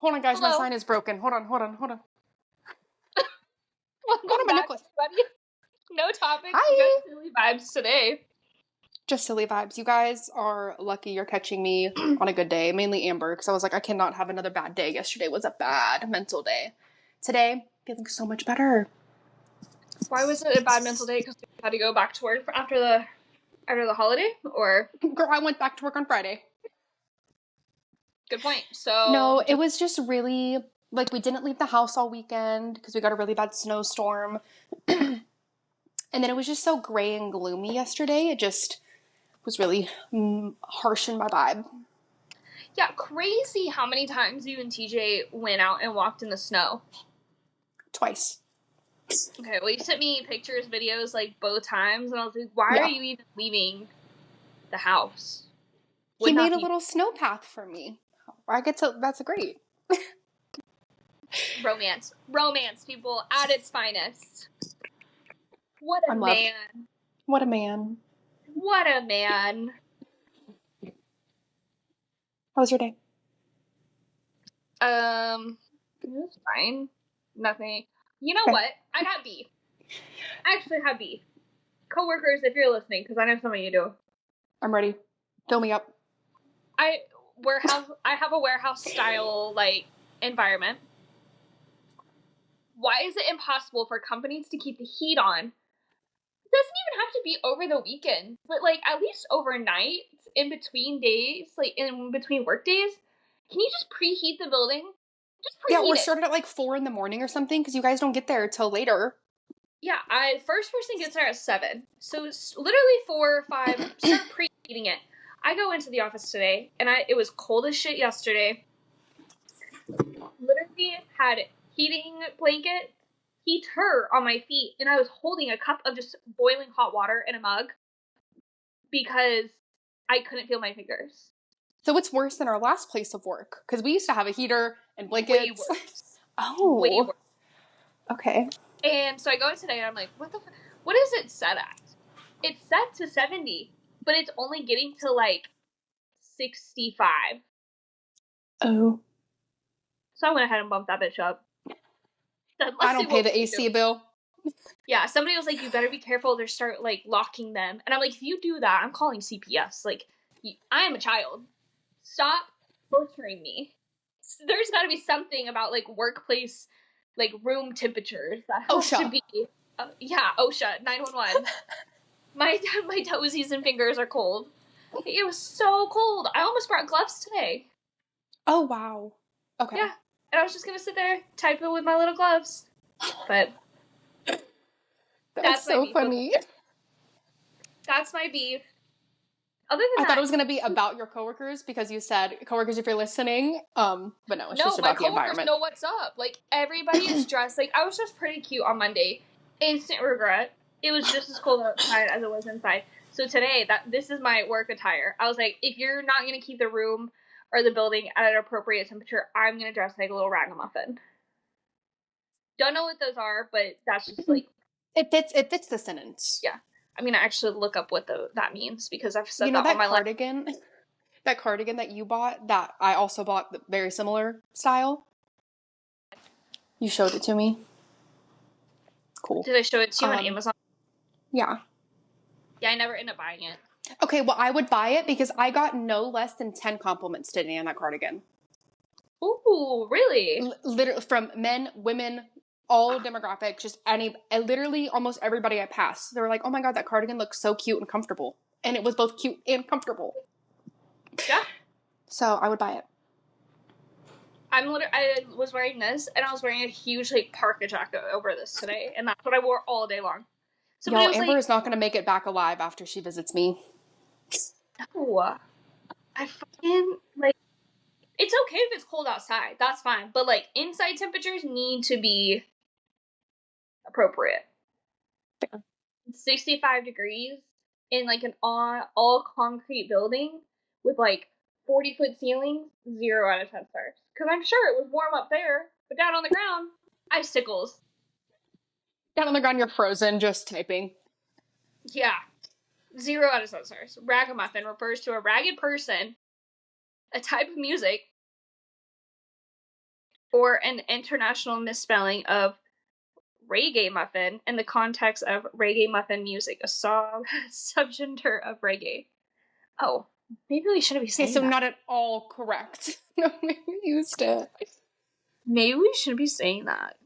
Hold on, guys. My Hello. sign is broken. Hold on. Welcome Hold on, my back, necklace. everybody. No topic. Hi. Just silly vibes today. Just silly vibes. You guys are lucky you're catching me on a good day. Mainly Amber, because I was like, I cannot have another bad day. Yesterday was a bad mental day. Today, feeling so much better. Why was it a bad mental day? Because we had to go back to work after the holiday, or Girl, I went back to work on Friday. good point. So No, it was just really, like, we didn't leave the house all weekend because we got a really bad snowstorm. And then it was just so gray and gloomy yesterday. It just was really harsh in my vibe. Yeah, crazy how many times you and TJ went out and walked in the snow. Twice. Okay, well, you sent me pictures, videos, like, both times, and I was like, why are you even leaving the house? He made a little snow path for me. That's great. Romance, people, at its finest. What a man. What a man. What a man. How was your day? It was fine. Nothing. You know what? I got beef. I actually have beef. Coworkers, if you're listening, because I know some of you do. I'm ready. Fill me up. I have a warehouse style like environment. Why is it impossible for companies to keep the heat on? It doesn't even have to be over the weekend, but like at least overnight, in between days, like in between work days. Can you just preheat the building? Just preheat Yeah, we're it. started at like 4 in the morning or something because you guys don't get there till later. Yeah, first person gets there at 7. So it's literally 4 or 5. Start preheating it. I go into the office today, and it was cold as shit yesterday. Literally had heating blanket, heater on my feet, and I was holding a cup of just boiling hot water in a mug because I couldn't feel my fingers. So it's worse than our last place of work because we used to have a heater and blankets. Way worse. Oh. Way worse. Okay. And so I go in today and I'm like, what is it set at? It's set to 70, but it's only getting to like 65. Oh. So I went ahead and bumped that bitch up. I don't pay the AC bill. Yeah, somebody was like, you better be careful, they start like locking them. And I'm like, if you do that, I'm calling CPS. Like, I am a child. Stop torturing me. There's got to be something about like workplace, like room temperatures that has to be. Yeah, OSHA 911. My toesies and fingers are cold. It was so cold. I almost brought gloves today. Oh wow. Okay. Yeah, and I was just gonna sit there type it with my little gloves, but that's so funny. That's my beef. Other than I thought it was going to be about your coworkers because you said, coworkers, if you're listening, but no, it's just about the environment. No, my coworkers know what's up. Like, everybody is dressed. Like, I was just pretty cute on Monday. Instant regret. It was just as cold outside as it was inside. So today, this is my work attire. I was like, if you're not going to keep the room or the building at an appropriate temperature, I'm going to dress like a little ragamuffin. Don't know what those are, but that's just like... It fits the sentence. Yeah. I'm going to actually look up what that means because I've said that all my life. That cardigan that you bought, that I also bought, the very similar style. You showed it to me. Cool. Did I show it to you on Amazon? Yeah. Yeah, I never end up buying it. Okay, well, I would buy it because I got no less than 10 compliments today on that cardigan. Ooh, really? Literally, from men, women, all demographics, just literally almost everybody I passed. They were like, oh my god, that cardigan looks so cute and comfortable. And it was both cute and comfortable. Yeah. So I would buy it. I was wearing this, and I was wearing a huge like parka jacket over this today, and that's what I wore all day long. So Amber is not going to make it back alive after she visits me. No. I fucking, like, it's okay if it's cold outside. That's fine. But, like, inside temperatures need to be appropriate. Yeah. 65 degrees in, like, an all concrete building with, like, 40-foot ceilings, 0 out of 10 stars. Because I'm sure it was warm up there, but down on the ground, icicles. Down on the ground, you're frozen, just typing. Yeah. 0 out of 10 stars. Ragamuffin refers to a ragged person, a type of music, for an international misspelling of reggae muffin in the context of reggae muffin music, a song subgenre of reggae. Oh, maybe we shouldn't be saying Okay, so that. not at all correct. No, we used it. Maybe we shouldn't be saying that.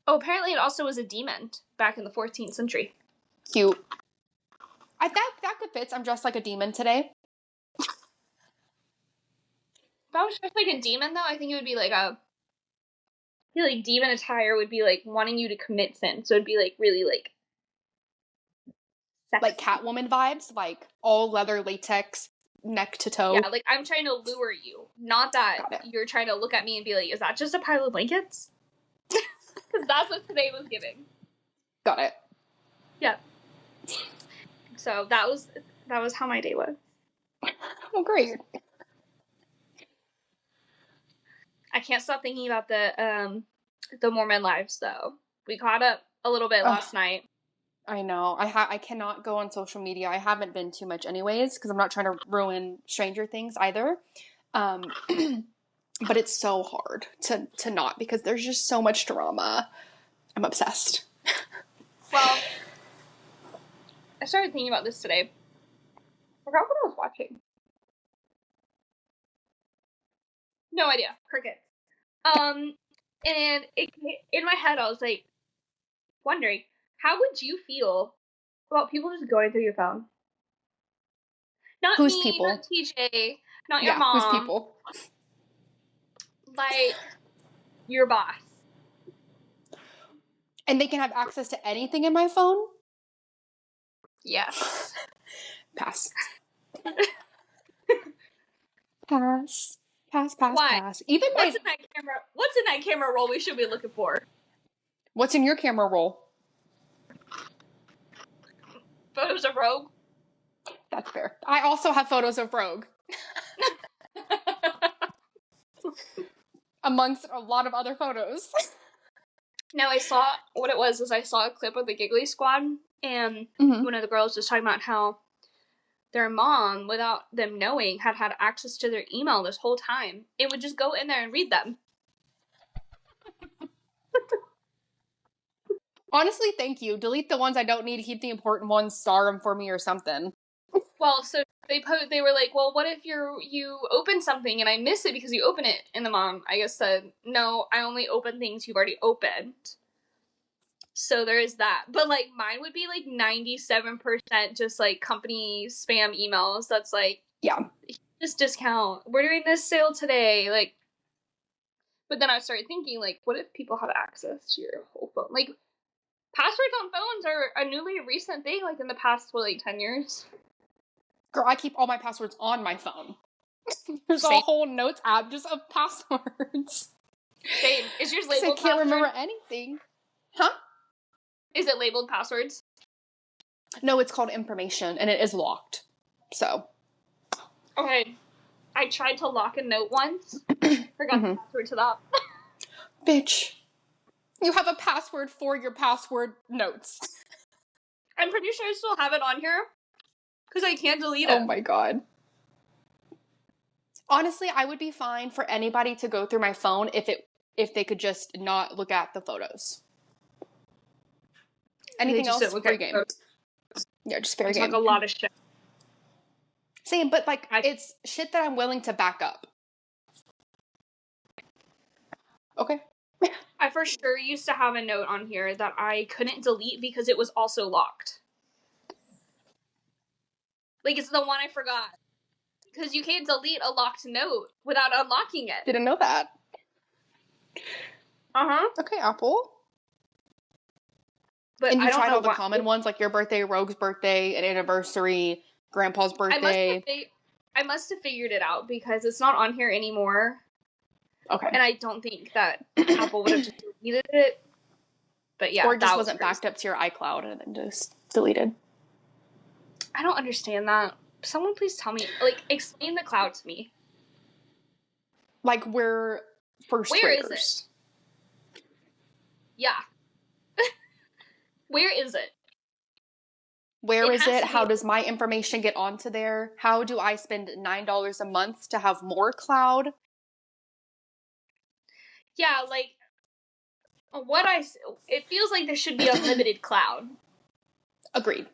Oh, apparently it also was a demon back in the 14th century. Cute. That could fit. I'm dressed like a demon today. If I was dressed like a demon, though, I think it would be like I feel like demon attire would be like wanting you to commit sin. So it'd be like really like sexy. Like Catwoman vibes, like all leather latex, neck to toe. Yeah, like I'm trying to lure you. Not that Got it. you're trying to look at me and be like, is that just a pile of blankets? Because that's what today was giving. Got it. Yeah. So that was how my day was. Oh, great. I can't stop thinking about the Mormon lives though. We caught up a little bit last night. I know. I cannot go on social media. I haven't been too much anyways because I'm not trying to ruin Stranger Things either. But it's so hard to not because there's just so much drama. I'm obsessed. Well, I started thinking about this today. I forgot what I was watching. No idea. Cricket. And in my head I was like wondering, how would you feel about people just going through your phone? Not Who's me, people? not TJ, not your Yeah, mom. who's people? Like your boss. And they can have access to anything in my phone? Yes. Pass. Pass. Why? Pass. Even What's in that camera roll we should be looking for? What's in your camera roll? Photos of Rogue? That's fair. I also have photos of Rogue. Amongst a lot of other photos. Now I saw a clip of the Giggly Squad, and one of the girls was talking about how their mom, without them knowing, had access to their email this whole time. It would just go in there and read them. Honestly, thank you. Delete the ones I don't need, keep the important ones, star them for me or something. Well, so they were like, well, what if you open something and I miss it because you open it? And the mom, I guess, said, no, I only open things you've already opened. So there is that. But, like, mine would be, like, 97% just, like, company spam emails. That's, like, Yeah. this discount. We're doing this sale today. Like, but then I started thinking, like, what if people have access to your whole phone? Like, passwords on phones are a newly recent thing, like, in the past, 10 years? Girl, I keep all my passwords on my phone. There's Same. a whole notes app just of passwords. Same. Is yours I labeled can't password? remember anything. Huh? Is it labeled passwords? No, it's called information, and it is locked. So. Okay. I tried to lock a note once. Forgot the password to that. Bitch. You have a password for your password notes. I'm pretty sure I still have it on here. Because I can't delete it. Oh my god. Honestly, I would be fine for anybody to go through my phone if they could just not look at the photos. Anything else, fair game. Yeah, just fair game. Like a lot of shit. Same, but like, it's shit that I'm willing to back up. Okay. I for sure used to have a note on here that I couldn't delete because it was also locked. Like, it's the one I forgot. Because you can't delete a locked note without unlocking it. Didn't know that. Uh-huh. Okay, Apple. But and you I don't tried know all the common ones, like your birthday, Rogue's birthday, an anniversary, Grandpa's birthday. I must have figured it out because it's not on here anymore. Okay. And I don't think that Apple would have just deleted it. But yeah, or it just wasn't backed up to your iCloud and then just deleted. I don't understand that. Someone please tell me. Like, explain the cloud to me. Like, we're first graders. Is it? Yeah. Where is it? Where is it? How does my information get onto there? How do I spend $9 a month to have more cloud? Yeah, like, it feels like there should be unlimited cloud. Agreed.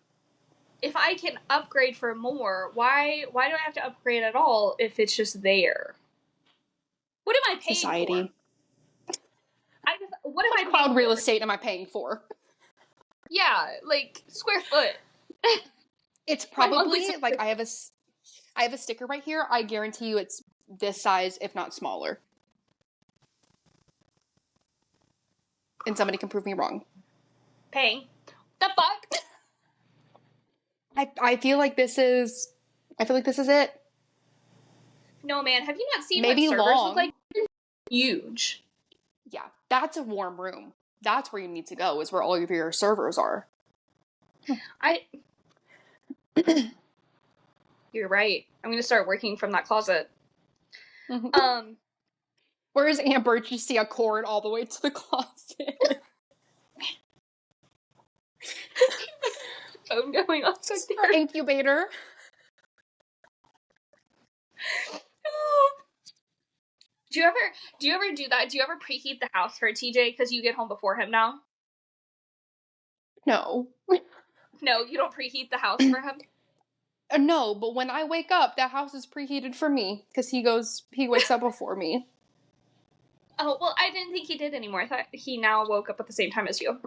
If I can upgrade for more, why do I have to upgrade at all if it's just there? What am I paying Society. for? What am I paying Cloud real for? estate am I paying for? Yeah, like, square foot. It's My monthly probably, like, I have a sticker right here. I guarantee you it's this size, if not smaller. And somebody can prove me wrong. Paying. The fuck? I feel like this is it. No, man, have you not seen Maybe what servers long. look like? Huge. Yeah, that's a warm room. That's where you need to go, is where all of your servers are. You're right. I'm gonna start working from that closet. Whereas Amber, you see a cord all the way to the closet. Phone going off so Her incubator. Do you ever do that? Do you ever preheat the house for TJ because you get home before him now? No. No, you don't preheat the house for him? No, but when I wake up, that house is preheated for me because he wakes up before me. Oh, well, I didn't think he did anymore. I thought he now woke up at the same time as you.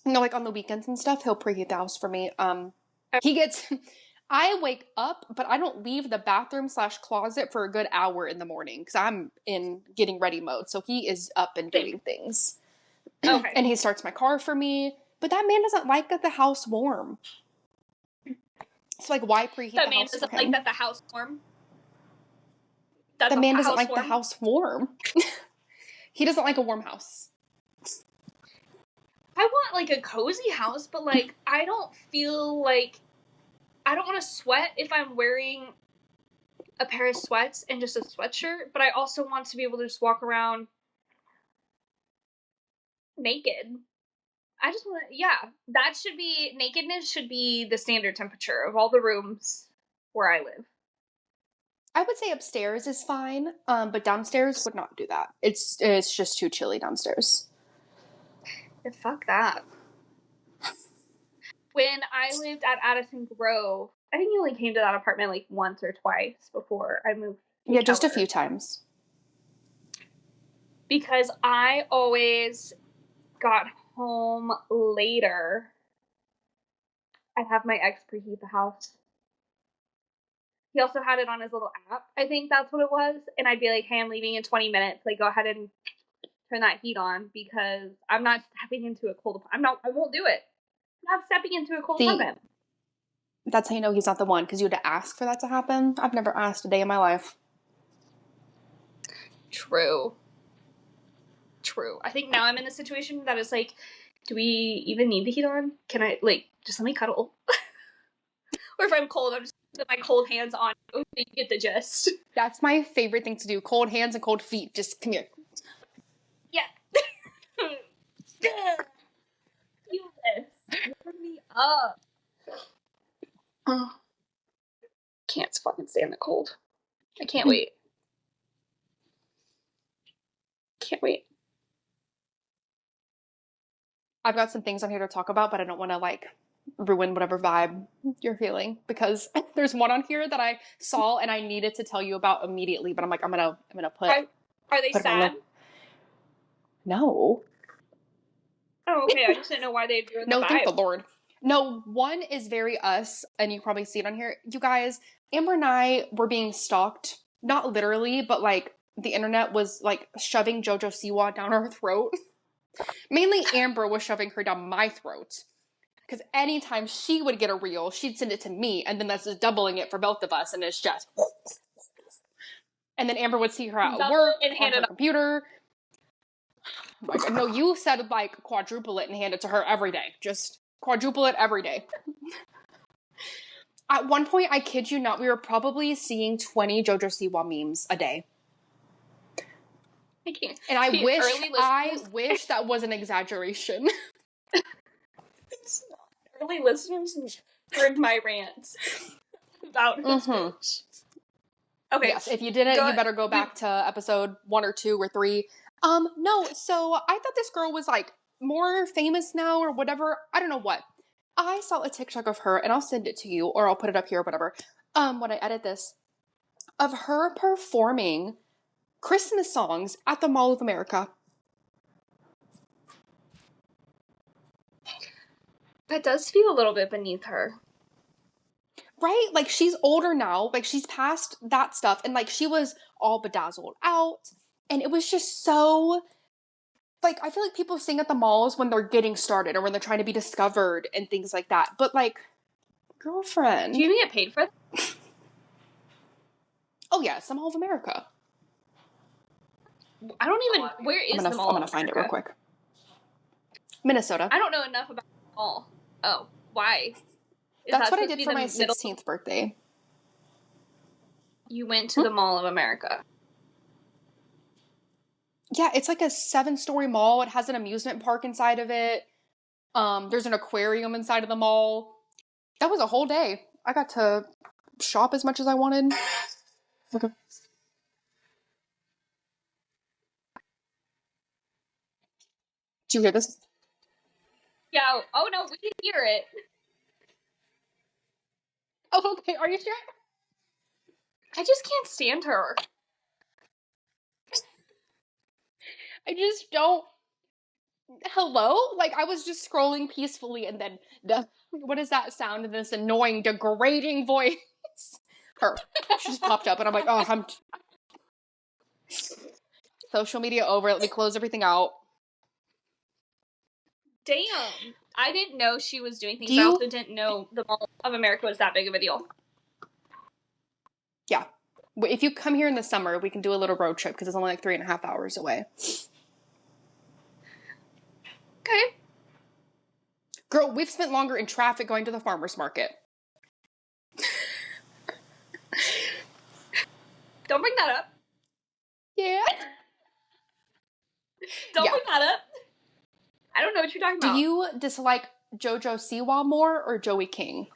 No, like on the weekends and stuff, he'll preheat the house for me. I wake up, but I don't leave the bathroom / closet for a good hour in the morning because I'm in getting ready mode. So he is up and doing things. Okay. And he starts my car for me. But that man doesn't like the house warm. So, like, why preheat the house for him? That man doesn't like that the house warm? The man doesn't like the house warm. He doesn't like a warm house. I want, like, a cozy house, but, like, I don't feel like... I don't want to sweat if I'm wearing a pair of sweats and just a sweatshirt, but I also want to be able to just walk around naked. I just want to... Yeah, nakedness should be the standard temperature of all the rooms where I live. I would say upstairs is fine, but downstairs would not do that. It's just too chilly downstairs. Yeah, fuck that. When I lived at Addison Grove, I think you only came to that apartment like once or twice before I moved. Yeah, just a few times. Because I always got home later. I'd have my ex preheat the house. He also had it on his little app. I think that's what it was. And I'd be like, hey, I'm leaving in 20 minutes. Like, go ahead and turn that heat on because I'm not stepping into a cold apartment. I won't do it. I'm not stepping into a cold apartment. That's how you know he's not the one, because you had to ask for that to happen. I've never asked a day in my life. True. I think now I'm in a situation that is like, do we even need the heat on? Can I, like, just let me cuddle? Or if I'm cold, I'm just put my cold hands on you so you get the gist. That's my favorite thing to do. Cold hands and cold feet. Just come here. Yeah. Feel this. Warm me up. Can't fucking stand the cold. I can't wait. Can't wait. I've got some things on here to talk about, but I don't want to, like, ruin whatever vibe you're feeling, because there's one on here that I saw and I needed to tell you about immediately, but I'm like, I'm gonna put. Are they sad? No. Oh, okay. I just didn't know why they'd ruin the vibe. No, thank the Lord. No, one is very us, and you probably see it on here. You guys, Amber and I were being stalked, not literally, but, like, the internet was, like, shoving JoJo Siwa down our throat. Mainly Amber was shoving her down my throat. Because anytime she would get a reel, she'd send it to me, and then that's just doubling it for both of us, and it's just... And then Amber would see her at work, on her computer. Oh my God. No, you said, like, quadruple it and hand it to her every day. Just quadruple it every day. At one point, I kid you not, we were probably seeing 20 JoJo Siwa memes a day. I can't. And I wish that was an exaggeration. It's not. Early listeners heard my rants about his bitch. Okay. Yes, if you didn't, you better go back to episode 1 or 2 or 3. No, so I thought this girl was like more famous now or whatever. I don't know what. I saw a TikTok of her, and I'll send it to you or I'll put it up here or whatever. When I edit this, of her performing Christmas songs at the Mall of America. That does feel a little bit beneath her. Right? Like, she's older now. Like, she's past that stuff. And, like, she was all bedazzled out. And it was just so... Like, I feel like people sing at the malls when they're getting started or when they're trying to be discovered and things like that. But, like, girlfriend... Do you even get paid for that? Oh, yeah, it's the Mall of America. I don't even... Where is the Mall I'm gonna of find it America? real quick. Minnesota. I don't know enough about the mall. Oh, why? That's what I did for my 16th birthday. You went to the Mall of America. Yeah, it's like a 7-story mall. It has an amusement park inside of it. There's an aquarium inside of the mall. That was a whole day. I got to shop as much as I wanted. Okay. Did you hear this? Yeah. Oh, no, we didn't hear it. Oh, okay. Are you sure? I just can't stand her. I just don't... Hello? Like, I was just scrolling peacefully and then what is that sound in this annoying, degrading voice? Her. She just popped up and I'm like, oh, I'm... Social media over. Let me close everything out. Damn. I didn't know she was doing things. I also didn't know the Mall of America was that big of a deal. Yeah. If you come here in the summer, we can do a little road trip because it's only like 3.5 hours away. Okay. Girl, we've spent longer in traffic going to the farmer's market. Don't bring that up. Yeah. Don't bring that up. I don't know what you're talking about. Do you dislike JoJo Siwa more or Joey King?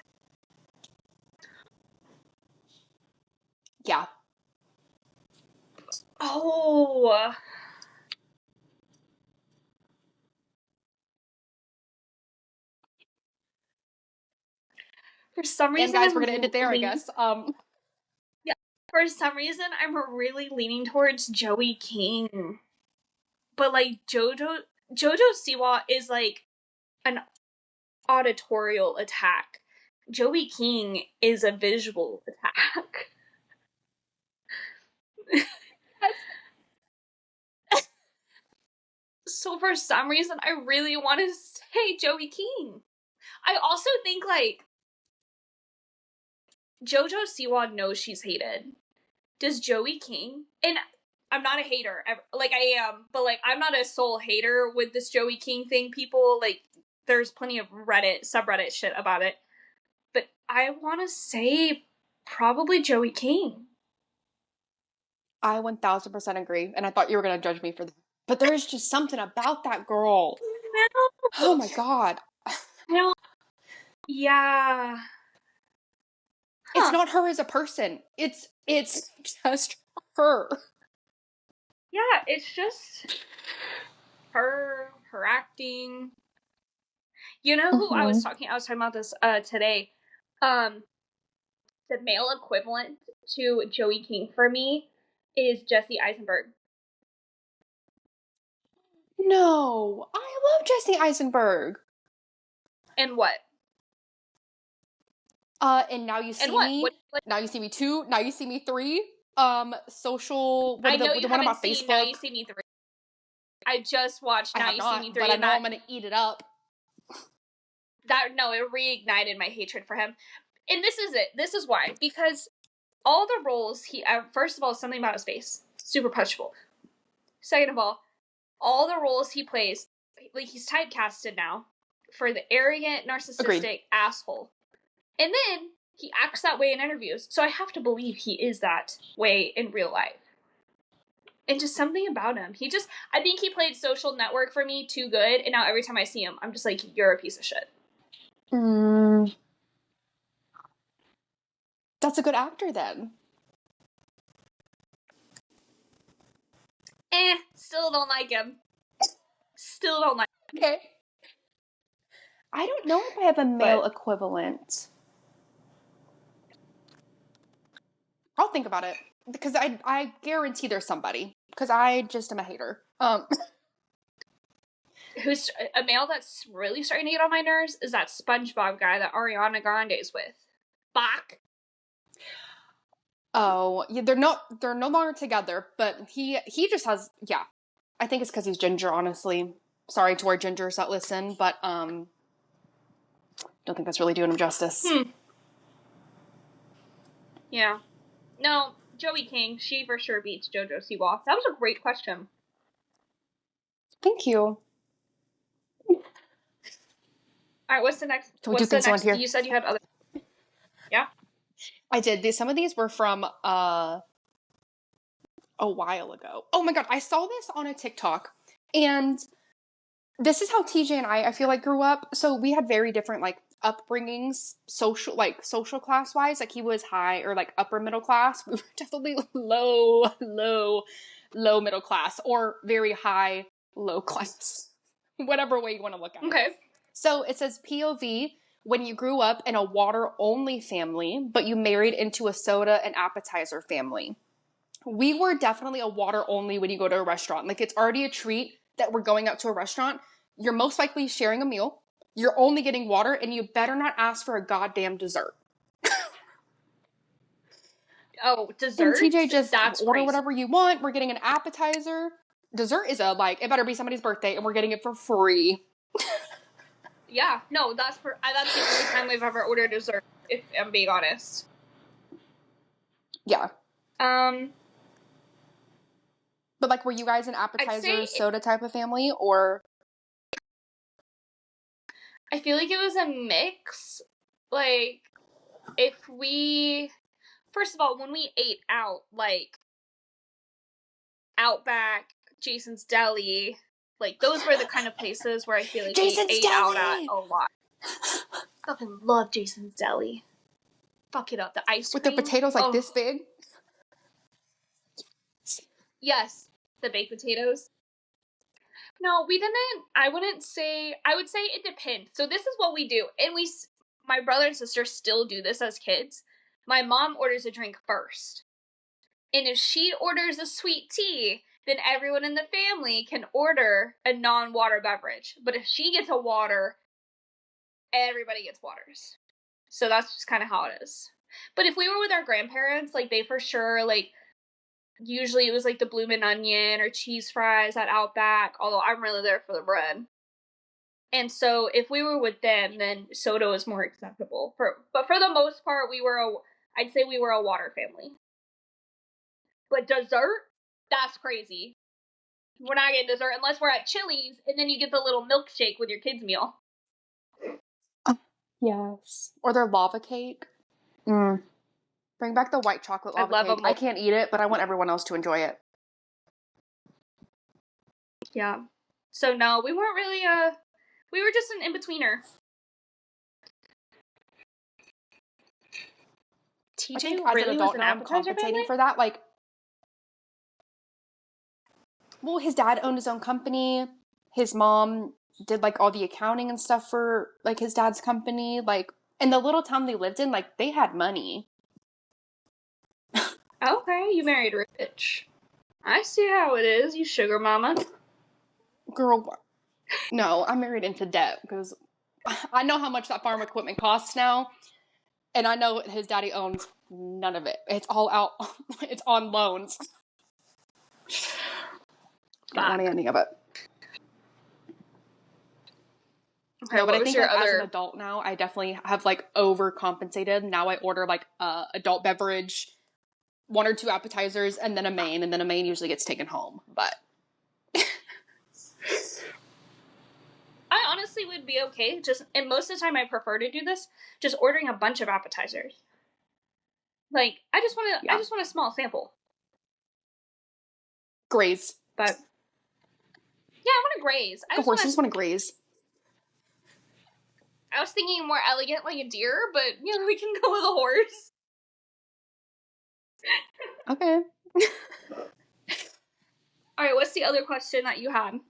Yeah. Oh. For some reason, and guys, we're gonna end it there, I guess. Yeah. For some reason, I'm really leaning towards Joey King, but like JoJo Siwa is like an auditorial attack. Joey King is a visual attack. So for some reason, I really want to say Joey King. I also think like JoJo Siwa knows she's hated. Does Joey King? And I'm not a hater. Like, I am. But, like, I'm not a sole hater with this Joey King thing. People, like, there's plenty of subreddit shit about it. But I want to say probably Joey King. I 1000% agree. And I thought you were going to judge me for that. But there's just something about that girl. No. Oh, my God. No. Yeah. It's not her as a person. It's just her. Yeah, it's just her acting. You know who I was talking about this today. The male equivalent to Joey King for me is Jesse Eisenberg. No, I love Jesse Eisenberg. And what? And Now You See Me. What? Now You See Me 2. Now You See Me 3. Social. I know you haven't seen Facebook. Now You See Me 3. I just watched Now You See Me 3. But I know I'm gonna eat it up. It reignited my hatred for him. And this is it. This is why. Because all the roles first of all, something about his face. Super punchable. Second of all the roles he plays, like, he's typecasted now for the arrogant, narcissistic asshole. And then he acts that way in interviews. So I have to believe he is that way in real life. And just something about him. I think he played Social Network for me too good. And now every time I see him, I'm just like, you're a piece of shit. That's a good actor then. Still don't like him. Still don't like him. Okay. I don't know if I have a male equivalent. I'll think about it. Because I guarantee there's somebody. Because I just am a hater. Who's a male that's really starting to get on my nerves is that SpongeBob guy that Ariana Grande's with. Bach. Oh, yeah, they're no longer together, but he just has, yeah. I think it's because he's ginger, honestly. Sorry to our gingers that listen, but don't think that's really doing him justice. Yeah. No, Joey King, she for sure beats JoJo Siwa. That was a great question. Thank you. All right, what's the next? Can we do things around here? You said you had other. Yeah. I did. Some of these were from a while ago. Oh my god, I saw this on a TikTok, and this is how TJ and I feel like grew up. So we had very different like upbringings, social class wise. Like he was high or like upper middle class. We were definitely low middle class or very high low class, whatever way you want to look at it. Okay. So it says POV, when you grew up in a water-only family, but you married into a soda and appetizer family. We were definitely a water-only when you go to a restaurant. Like, it's already a treat that we're going out to a restaurant. You're most likely sharing a meal. You're only getting water, and you better not ask for a goddamn dessert. Oh, dessert? And TJ just order crazy. whatever you want. We're getting an appetizer. Dessert is it better be somebody's birthday, and we're getting it for free. Yeah, no, that's the only time we've ever ordered dessert, if I'm being honest. Yeah. But like, were you guys an appetizer soda type of family, or? I feel like it was a mix. Like, first of all, when we ate out, like, Outback, Jason's Deli, like, those were the kind of places where I feel like we ate out at a lot. Fucking love Jason's Deli. Fuck it up. The ice cream. With the potatoes like this big? Yes. The baked potatoes. No, we didn't. I would say it depends. So this is what we do. And my brother and sister still do this as kids. My mom orders a drink first. And if she orders a sweet tea, then everyone in the family can order a non-water beverage. But if she gets a water, everybody gets waters. So that's just kind of how it is. But if we were with our grandparents, like, they for sure, like, usually it was like the Bloomin' Onion or cheese fries at Outback, although I'm really there for the bread. And so if we were with them, then soda was more acceptable. But for the most part, I'd say we were a water family. But dessert? That's crazy. We're not getting dessert unless we're at Chili's, and then you get the little milkshake with your kids' meal. Yes. Or their lava cake. Bring back the white chocolate lava cake. I can't eat it, but I want everyone else to enjoy it. Yeah. So no, we weren't really we were just an in-betweener. TJ I think as an adult now I'm compensating for that. Like, well, his dad owned his own company. His mom did like all the accounting and stuff for like his dad's company. Like, in the little town they lived in, like, they had money. Okay, you married rich. I see how it is, you sugar mama. Girl, no, I'm married into debt because I know how much that farm equipment costs now, and I know his daddy owns none of it. It's all out. It's on loans. Not wanting any of it. Okay, no, but I think like, as an adult now, I definitely have like overcompensated. Now I order like adult beverage, 1 or 2 appetizers, and then a main, and then a main usually gets taken home. But I honestly would be okay. And most of the time I prefer to do this, just ordering a bunch of appetizers. Like, I just want a small sample. Graze. But yeah, I want to graze. The horses want to graze. I was thinking more elegant, like a deer, but you know, we can go with a horse. Okay. All right, what's the other question that you had?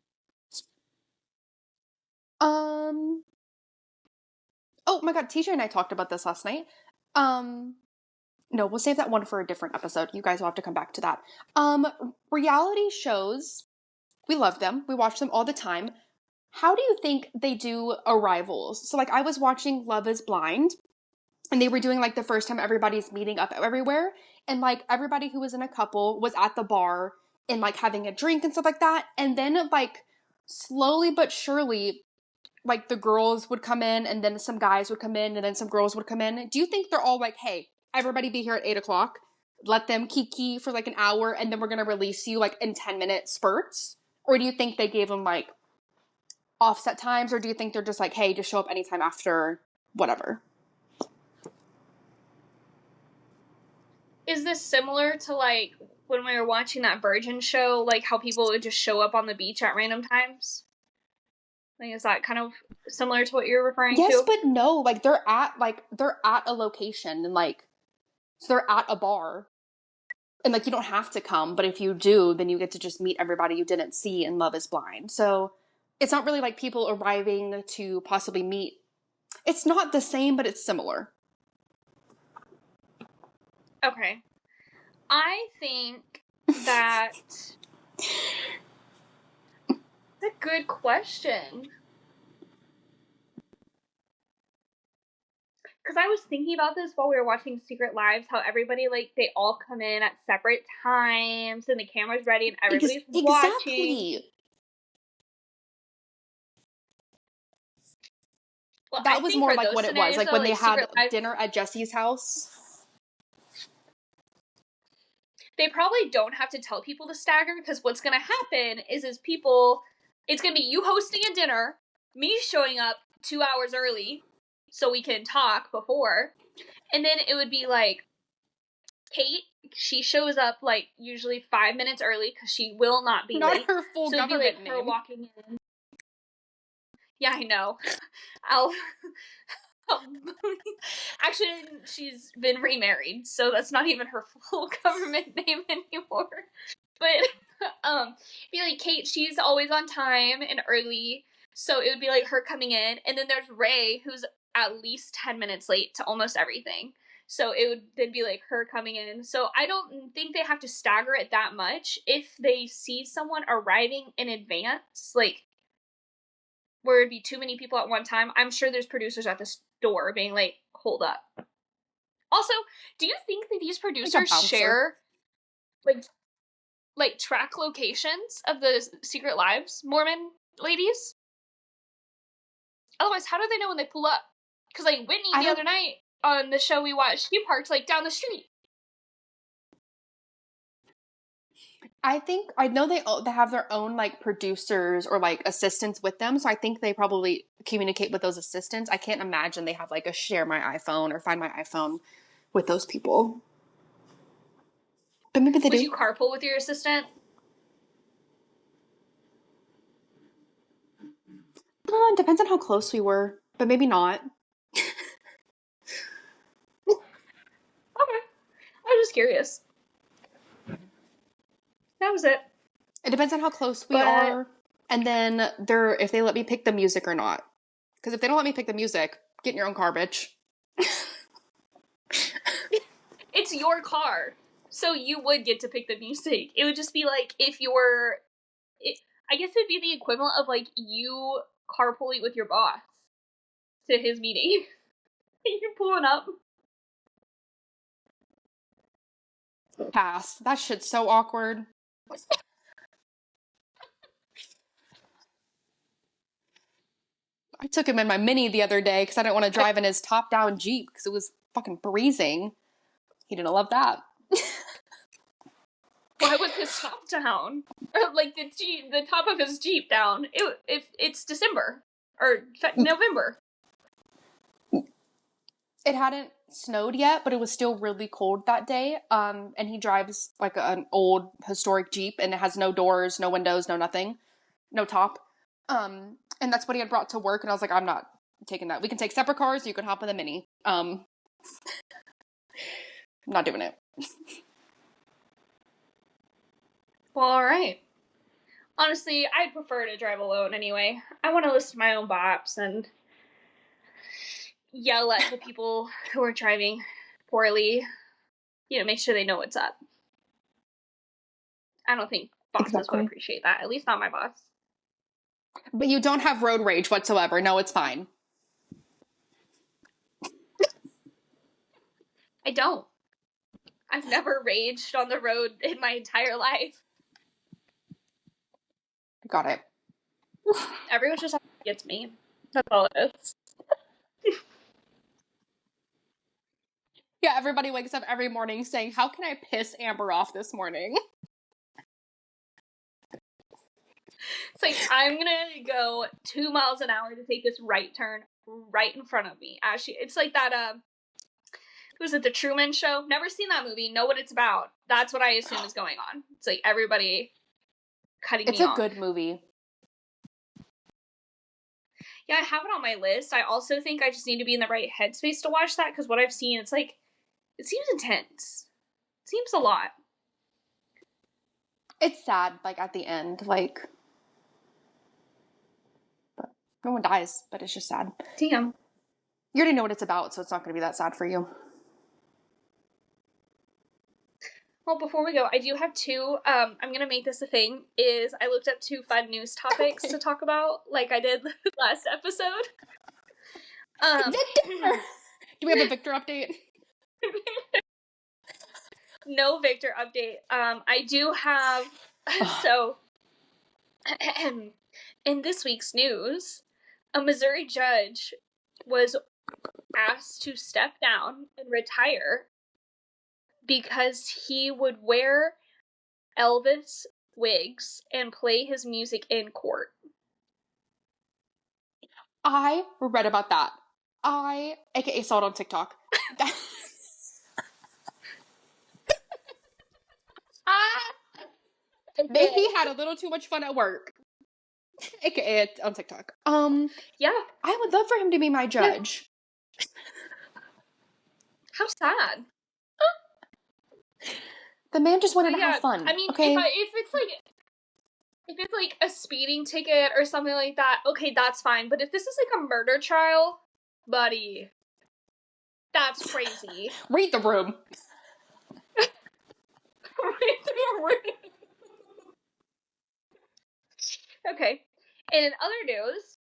Oh my god, TJ and I talked about this last night. No, we'll save that one for a different episode. You guys will have to come back to that. Reality shows, we love them. We watch them all the time. How do you think they do arrivals? So, like, I was watching Love is Blind, and they were doing, like, the first time everybody's meeting up everywhere, and, like, everybody who was in a couple was at the bar and, like, having a drink and stuff like that, and then, like, slowly but surely, like, the girls would come in, and then some guys would come in, and then some girls would come in. Do you think they're all like, hey, everybody be here at 8 o'clock, let them kiki for, like, an hour, and then we're gonna release you, like, in 10-minute spurts? Or do you think they gave them, like, offset times, or do you think they're just like, hey, just show up anytime after whatever? Is this similar to, like, when we were watching that Virgin show, like, how people would just show up on the beach at random times? Like, is that kind of similar to what you're referring to? Yes, but no. Like, they're at a location, and, like, so they're at a bar. And, like, you don't have to come, but if you do, then you get to just meet everybody you didn't see in Love is Blind. So it's not really like people arriving to possibly meet. It's not the same, but it's similar. Okay. I think that that's a good question. Because I was thinking about this while we were watching Secret Lives, how everybody, like, they all come in at separate times, and the camera's ready, and everybody's watching. Exactly. Well, that was more like what it was. Like, when they had dinner at Jesse's house. They probably don't have to tell people to stagger, because what's going to happen is people, it's going to be you hosting a dinner, me showing up 2 hours early so we can talk before, and then it would be like, Kate, she shows up, like, usually 5 minutes early, because she will not be late. Not her full government it'd be, like, name. her walking in. Yeah, I know. I'll... Actually, she's been remarried, so that's not even her full government name anymore. But, be like, Kate, she's always on time and early, so it would be, like, her coming in, and then there's Ray, who's at least 10 minutes late to almost everything. So it would then be, like, her coming in. So I don't think they have to stagger it that much. If they see someone arriving in advance, like, where it'd be too many people at one time, I'm sure there's producers at the store being like, hold up. Also, do you think that these producers share, like track locations of the Secret Lives Mormon ladies? Otherwise, how do they know when they pull up? Because, like, Whitney the other night on the show we watched, she parked, like, down the street. I know they have their own, like, producers or, like, assistants with them, so I think they probably communicate with those assistants. I can't imagine they have, like, a share my iPhone or find my iPhone with those people. But maybe they do. Would you carpool with your assistant? It depends on how close we were, but maybe not. Okay. I was just curious. That was it. It depends on how close we are, and then if they let me pick the music or not. Because if they don't let me pick the music, get in your own car, bitch. It's your car, so you would get to pick the music. It would just be like if you're... I guess it'd be the equivalent of, like, you carpooling with your boss to his meeting. You're pulling up. Pass. That shit's so awkward. I took him in my Mini the other day because I didn't want to drive in his top-down Jeep because it was fucking freezing. He didn't love that. Why was his top down? Like, the top of his Jeep down. It's December. Or November. It hadn't snowed yet, but it was still really cold that day. And he drives, like, an old historic Jeep, and it has no doors, no windows, no nothing. No top. And that's what he had brought to work, and I was like, I'm not taking that. We can take separate cars, you can hop in the Mini. I'm not doing it. Well, alright. Honestly, I'd prefer to drive alone anyway. I want to listen to my own bops and yell at the people who are driving poorly. Make sure they know what's up. I don't think bosses would appreciate that. At least not my boss. But you don't have road rage whatsoever. No, it's fine. I don't. I've never raged on the road in my entire life. Got it. Everyone just gets me. That's all it is. Yeah, everybody wakes up every morning saying, how can I piss Amber off this morning? It's like, I'm gonna go 2 miles an hour to take this right turn right in front of me. It's like that, was it The Truman Show? Never seen that movie, know what it's about. That's what I assume is going on. It's like everybody cutting me off. It's a good movie. Yeah, I have it on my list. I also think I just need to be in the right headspace to watch that, because what I've seen, it's like, it seems intense. It seems a lot. It's sad, like, at the end, like, but no one dies, but it's just sad. Damn. You already know what it's about, so it's not going to be that sad for you. Well, before we go, I do have two, I'm going to make this a thing, is I looked up 2 fun news topics to talk about, like I did last episode. Victor! Do we have a Victor update? No Victor update. I do have, so, in this week's news, a Missouri judge was asked to step down and retire because he would wear Elvis wigs and play his music in court. I read about that. AKA saw it on TikTok. Maybe he had a little too much fun at work. AKA on TikTok. Yeah. I would love for him to be my judge. Yeah. How sad. The man just wanted to have fun. I mean, okay? if it's like a speeding ticket or something like that, okay, that's fine. But if this is like a murder trial, buddy, that's crazy. Read the room. Read the room. Okay. And in other news.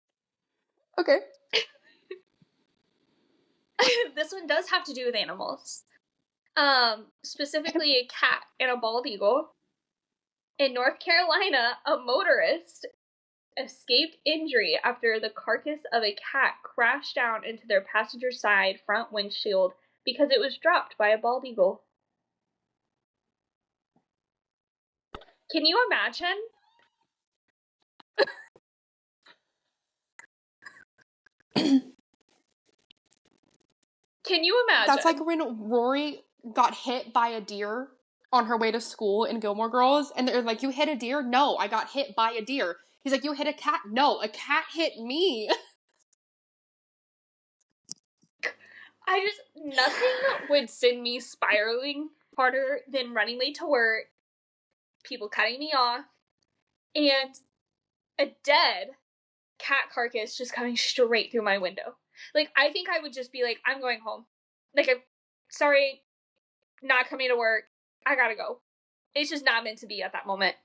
Okay. This one does have to do with animals. Specifically a cat and a bald eagle. In North Carolina, a motorist escaped injury after the carcass of a cat crashed down into their passenger side front windshield because it was dropped by a bald eagle. Can you imagine? Can you imagine? That's like when Rory got hit by a deer on her way to school in Gilmore Girls, and they're like, you hit a deer? No, I got hit by a deer. He's like, you hit a cat? No, a cat hit me. Nothing would send me spiraling harder than running late to work, people cutting me off, and a dead cat carcass just coming straight through my window. Like, I think I would just be like, I'm going home. Like, I'm sorry, not coming to work. I gotta go. It's just not meant to be at that moment.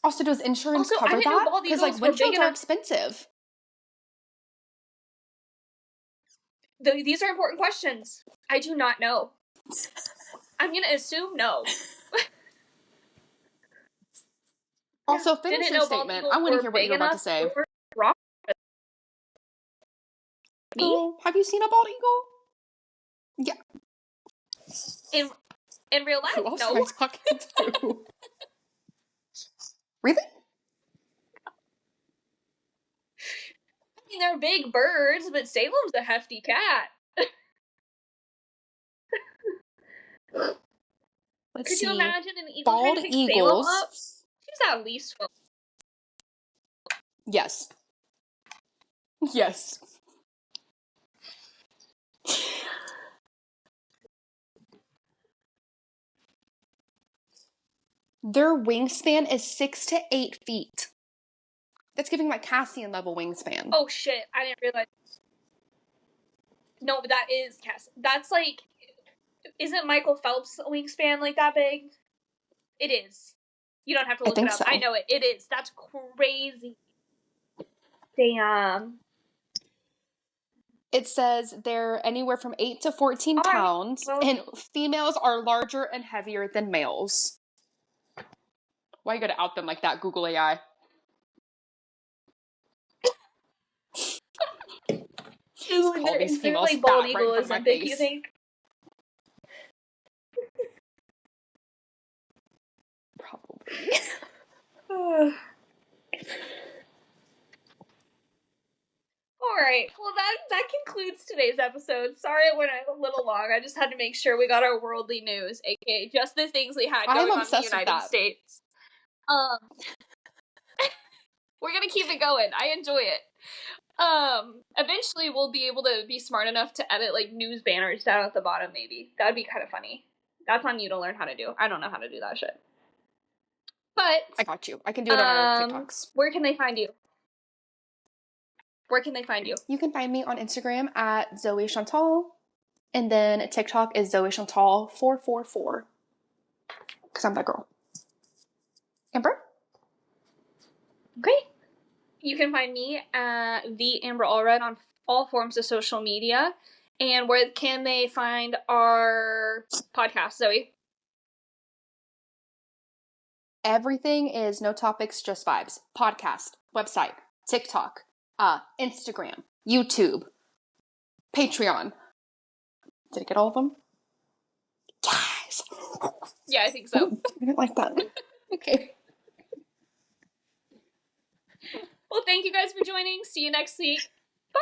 Also, does insurance cover that? Because, like, windshields are expensive. These are important questions. I do not know. I'm gonna assume no. Also, finish your statement. I want to hear what you're about to say. Me? Girl, have you seen a bald eagle? Yeah. In real life, who else no. am I talking to? Really? I mean, they're big birds, but Salem's a hefty cat. Let's see. Could you imagine an eagle bald trying to pick eagles? Salem up? She's at least 12. Yes. Yes. Their wingspan is 6 to 8 feet. That's giving my Cassian level wingspan. Oh shit, I didn't realize. No, but that is Cass. That's like, isn't Michael Phelps' wingspan like that big? It is. You don't have to look it up. So. I know it. It is. That's crazy. Damn. It says they're anywhere from 8 to 14 pounds, and females are larger and heavier than males. Why you gotta out them like that, Google AI? Just call these females fat right in front of my face. You think? Probably. Alright, well that concludes today's episode. Sorry it went a little long. I just had to make sure we got our worldly news, aka just the things we had going on in the United States. We're gonna keep it going. I enjoy it. Eventually we'll be able to be smart enough to edit like news banners down at the bottom, maybe. That'd be kind of funny. That's on you to learn how to do. I don't know how to do that shit. But I got you. I can do it on our TikToks. Where can they find you? Where can they find you? You can find me on Instagram at Zoe Chantal. And then TikTok is Zoe Chantal 444. Because I'm that girl. Amber? Great. You can find me at the Amber Allred on all forms of social media. And where can they find our podcast, Zoe? Everything is No Topics, Just Vibes. Podcast, website, TikTok, Instagram, YouTube, Patreon. Did I get all of them? Yes! Yeah, I think so. Ooh, I didn't like that. Okay. Well, thank you guys for joining. See you next week. Bye!